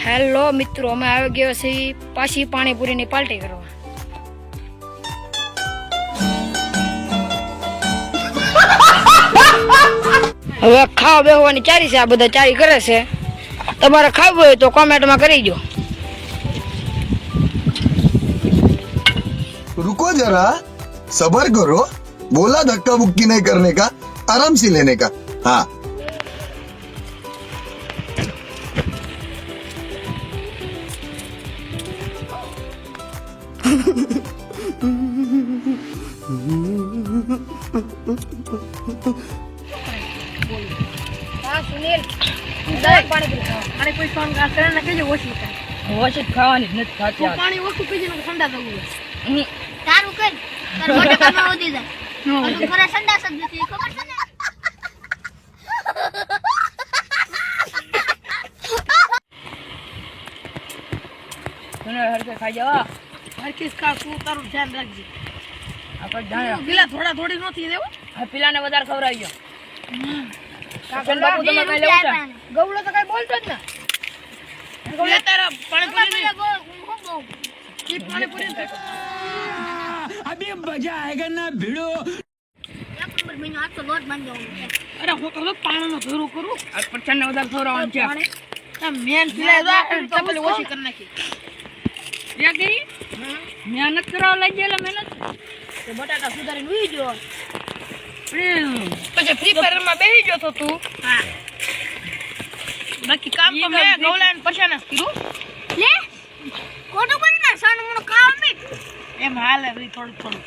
Hello મિત્રો, અમે આવી ગયો છીએ પાછી પાણીપુરીની પાર્ટી કરવા. હવે ખાવા બેસવાની ચારી છે, આ બધા ચારી કરે છે. તમારે ખાવું હોય તો કોમેન્ટમાં કરી દો. रुको जरा, सबर करो. बोला धक्का मुक्की नहीं करने का, आराम से लेने का. हाँ. હા સુનિલ, દરેક પાણીપુરી ખાવા. અને કોઈ ફોન કરે ને કહેજો ઓછી થાય. ઓછી ખાવાની નથી ખાતી. પાણી ઓછું પીજે ને ઠંડા થવું. તારું કર તાર મોટે કામ વધી જાય અને ખરા સંડાસ જ નથી ખબર છે ને તને હરકે ખાઈ જાવ. હરકે ખા, તું તારું ધ્યાન રાખજે. આપણે જાણે પેલા થોડા થોડી નથી દેવો. આ પેલાને વધારે ખવડાવી ગયો. કાકન બાપુ તમે કઈ લેવું છે? ગવડો તો કઈ બોલતો જ ના. લે તારા પાણીપુરી ની પાણીપુરી अभी मजा आएगा ना भिड़ो. એક નંબર મહિનો આ તો લોટ બાંધો. અરે હું તો પાણીનો ભેરું કરું. આ પચાને વધારે ખવડાવવાનું છે. આ મેન પીલા તપલી ઓછી કરી નાખી. યા ગઈ મહેનત કરવા લાગી એટલે મહેનત તો બટાટા સુધારીને ઉઈ ગયો. પછી ફ્રી ફાયર માં બેસી ગયો તો તું. હા, બાકી કામ તો મેં ગૌલાને પછાને કીધું. લે કોટો કરી ના સાનો મનો કામ મે એમ હાલે થોડું થોડું.